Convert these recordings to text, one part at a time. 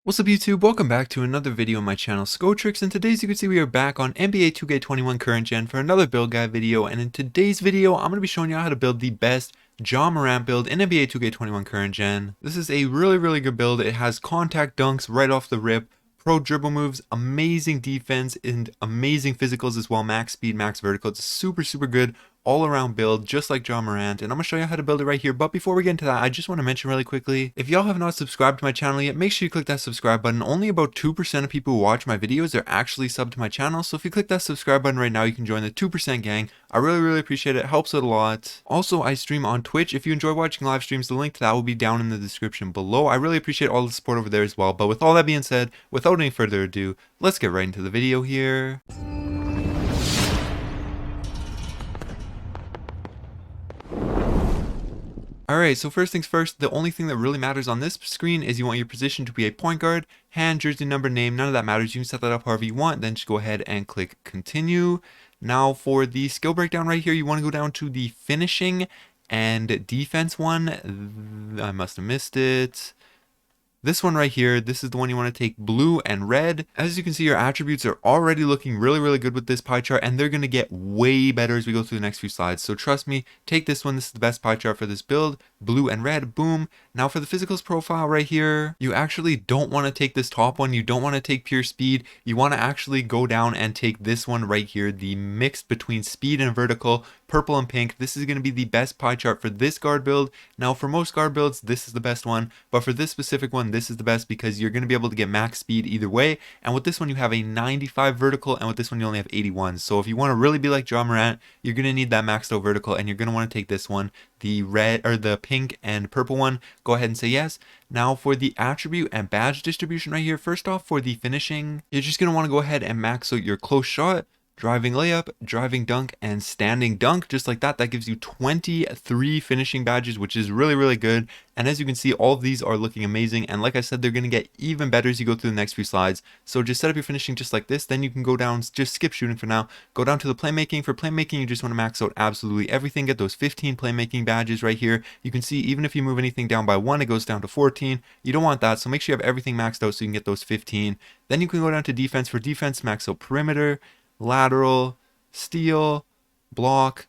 What's up YouTube? Welcome back to another video on my channel Skotrix, and today as you can see we are back on NBA 2K21 current gen for another build guide video. And in today's video I'm going to be showing you how to build the best Ja Morant build in NBA 2K21 current gen. This is a really good build. It has contact dunks right off the rip, pro dribble moves, amazing defense, and amazing physicals as well, max speed, max vertical. It's a super good all-around build, just like Ja Morant, and I'm going to show you how to build it right here. But before we get into that, I just want to mention really quickly, if y'all have not subscribed to my channel yet, make sure you click that subscribe button. Only about 2% of people who watch my videos are actually subbed to my channel, so if you click that subscribe button right now, you can join the 2% gang. I really appreciate it. It helps out a lot. Also, I stream on Twitch. If you enjoy watching live streams, the link to that will be down in the description below. I really appreciate all the support over there as well. But with all that being said, without any further ado, let's get right into the video here. Alright, so first things first, the only thing that really matters on this screen is you want your position to be a point guard, hand, jersey number, name, none of that matters. You can set that up however you want, then just go ahead and click continue. Now for the skill breakdown right here, you want to go down to the finishing and defense one. I must have missed it. This one right here, this is the one you want to take blue and red. As you can see, your attributes are already looking really good with this pie chart, and they're going to get way better as we go through the next few slides. So trust me, take this one. This is the best pie chart for this build. Blue and red, boom. Now for the physicals profile right here, you actually don't want to take this top one. You don't want to take pure speed. You want to actually go down and take this one right here, the mixed between speed and vertical, purple and pink. This is going to be the best pie chart for this guard build. Now for most guard builds, this is the best one, but for this specific one, this is the best because you're going to be able to get max speed either way. And with this one, you have a 95 vertical, and with this one, you only have 81. So if you want to really be like Ja Morant, you're going to need that maxed out vertical, and you're going to want to take this one, the red or the pink and purple one. Go ahead and say yes. Now for the attribute and badge distribution right here, first off for the finishing, you're just going to want to go ahead and max out your close shot, driving layup, driving dunk, and standing dunk. Just like that, that gives you 23 finishing badges, which is really good. And as you can see, all of these are looking amazing. And like I said, they're going to get even better as you go through the next few slides. So just set up your finishing just like this. Then you can go down, just skip shooting for now. Go down to the playmaking. For playmaking, you just want to max out absolutely everything. Get those 15 playmaking badges right here. You can see even if you move anything down by 1, it goes down to 14. You don't want that. So make sure you have everything maxed out so you can get those 15. Then you can go down to defense. For defense, max out perimeter, lateral, steal, block,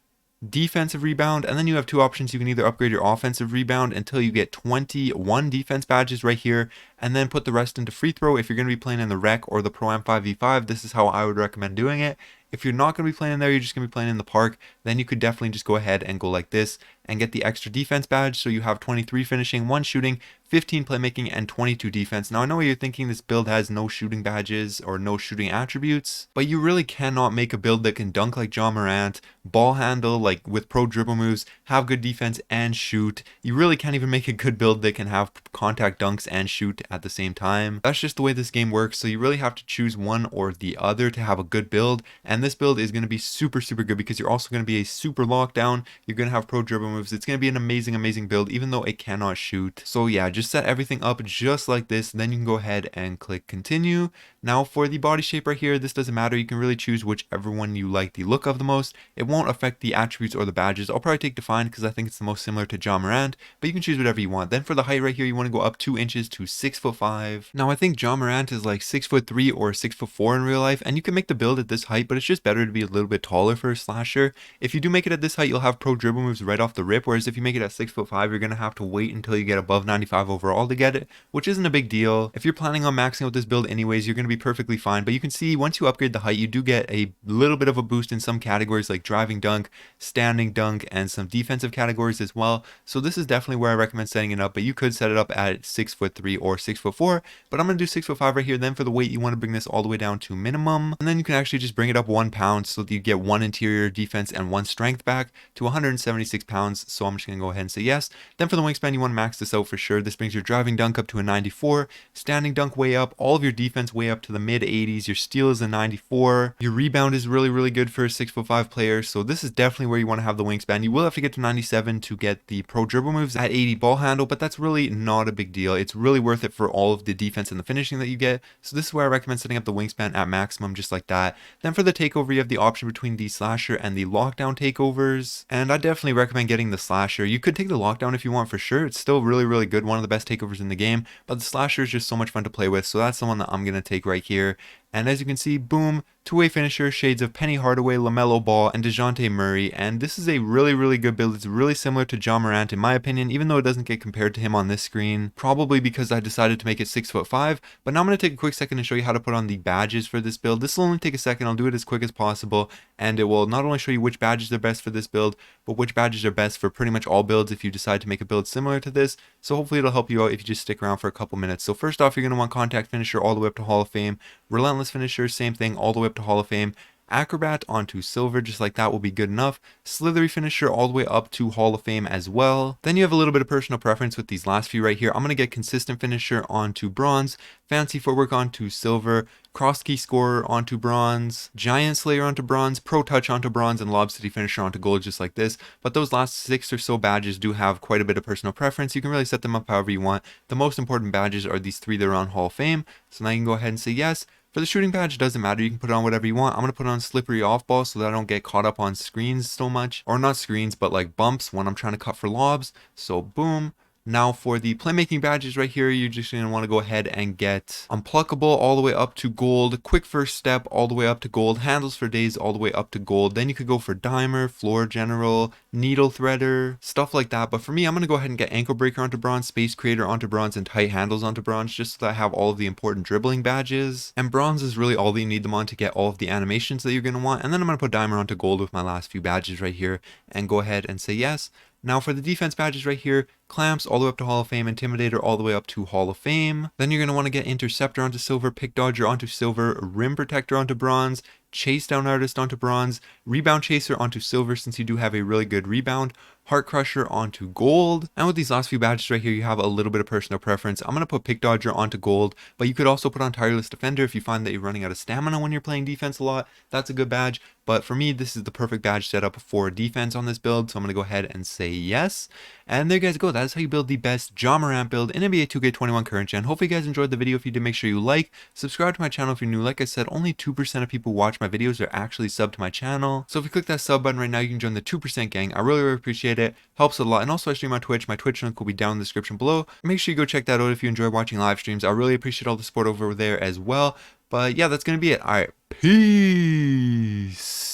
defensive rebound, and then you have two options. You can either upgrade your offensive rebound until you get 21 defense badges right here, and then put the rest into free throw. If you're going to be playing in the rec or the pro am 5v5, this is how I would recommend doing it. If you're not going to be playing in there, you're just going to be playing in the park, then you could definitely just go ahead and go like this and get the extra defense badge. So you have 23 finishing, 1 shooting, 15 playmaking, and 22 defense. Now I know what you're thinking, this build has no shooting badges or no shooting attributes, but you really cannot make a build that can dunk like Ja Morant, ball handle like with pro dribble moves, have good defense, and shoot. You really can't even make a good build that can have contact dunks and shoot at the same time. That's just the way this game works. So you really have to choose one or the other to have a good build. And this build is going to be super good because you're also going to be a super lockdown. You're going to have pro dribble moves. It's going to be an amazing build, even though it cannot shoot. So yeah, just set everything up just like this. Then you can go ahead and click continue. Now for the body shape right here, this doesn't matter. You can really choose whichever one you like the look of the most. It won't affect the attributes or the badges. I'll probably take defined because I think it's the most similar to Ja Morant, but you can choose whatever you want. Then for the height right here, you want to go up 2 inches to 6'5". Now I think Ja Morant is like 6'3" or 6'4" in real life, and you can make the build at this height, but it's just better to be a little bit taller for a slasher. If you do make it at this height, you'll have pro dribble moves right off the rip, whereas if you make it at 6'5", you're going to have to wait until you get above 95 overall to get it, which isn't a big deal. If you're planning on maxing out this build anyways, you're going to be perfectly fine. But you can see once you upgrade the height, you do get a little bit of a boost in some categories like driving dunk, standing dunk, and some defensive categories as well. So this is definitely where I recommend setting it up, but you could set it up at 6'3" or 6'4", but I'm going to do 6'5" right here. Then for the weight, you want to bring this all the way down to minimum, and then you can actually just bring it up 1 pound so that you get 1 interior defense and 1 strength back to 176 pounds. So I'm just going to go ahead and say yes. Then for the wingspan, you want to max this out for sure. This brings your driving dunk up to a 94, standing dunk way up, all of your defense way up up to the mid 80s. Your steal is a 94. Your rebound is really good for a 6'5" player. So this is definitely where you want to have the wingspan. You will have to get to 97 to get the pro dribble moves at 80 ball handle, but that's really not a big deal. It's really worth it for all of the defense and the finishing that you get. So this is where I recommend setting up the wingspan at maximum, just like that. Then for the takeover, you have the option between the slasher and the lockdown takeovers. And I definitely recommend getting the slasher. You could take the lockdown if you want for sure. It's still really good. One of the best takeovers in the game, but the slasher is just so much fun to play with. So that's the one that I'm going to take right here. And as you can see, boom, two-way finisher, shades of Penny Hardaway, LaMelo Ball, and DeJounte Murray. And this is a really good build. It's really similar to Ja Morant in my opinion, even though it doesn't get compared to him on this screen. Probably because I decided to make it 6'5". But now I'm going to take a quick second to show you how to put on the badges for this build. This will only take a second. I'll do it as quick as possible. And it will not only show you which badges are best for this build, but which badges are best for pretty much all builds if you decide to make a build similar to this. So hopefully it'll help you out if you just stick around for a couple minutes. So first off, you're going to want contact finisher all the way up to Hall of Fame. Relentless finisher, same thing, all the way up to Hall of Fame. Acrobat onto silver, just like that will be good enough. Slithery finisher all the way up to Hall of Fame as well. Then you have a little bit of personal preference with these last few right here. I'm going to get consistent finisher onto bronze, fancy footwork onto silver, cross key scorer onto bronze, giant slayer onto bronze, pro touch onto bronze, and lob city finisher onto gold, just like this. But those last 6 or so badges do have quite a bit of personal preference. You can really set them up however you want. The most important badges are these 3 that are on Hall of Fame. So now you can go ahead and say yes. For the shooting badge, it doesn't matter. You can put it on whatever you want. I'm going to put it on slippery off ball so that I don't get caught up on screens so much. Or not screens, but like bumps when I'm trying to cut for lobs. So boom. Now for the playmaking badges right here, you're just going to want to go ahead and get unpluckable all the way up to gold, quick first step all the way up to gold, handles for days all the way up to gold. Then you could go for dimer, floor general, needle threader, stuff like that. But for me, I'm going to go ahead and get ankle breaker onto bronze, space creator onto bronze, and tight handles onto bronze, just so that I have all of the important dribbling badges. And bronze is really all that you need them on to get all of the animations that you're going to want. And then I'm going to put dimer onto gold with my last few badges right here and go ahead and say yes. Now for the defense badges right here, clamps all the way up to Hall of Fame, intimidator all the way up to Hall of Fame. Then you're going to want to get interceptor onto silver, pick dodger onto silver, rim protector onto bronze, chase down artist onto bronze, rebound chaser onto silver since you do have a really good rebound, heart crusher onto gold. And with these last few badges right here, you have a little bit of personal preference. I'm going to put pick dodger onto gold, but you could also put on tireless defender if you find that you're running out of stamina when you're playing defense a lot. That's a good badge. But for me, this is the perfect badge setup for defense on this build. So I'm going to go ahead and say yes. And there you guys go. That is how you build the best Ja Morant build in NBA 2K21 current gen. Hopefully you guys enjoyed the video. If you did, make sure you like, subscribe to my channel if you're new. Like I said, only 2% of people watch my videos are actually subbed to my channel. So if you click that sub button right now, you can join the 2% gang. I really appreciate it. Helps a lot. And also I stream on Twitch. My Twitch link will be down in the description below. Make sure you go check that out if you enjoy watching live streams. I really appreciate all the support over there as well. But yeah, that's going to be it. All right. Peace.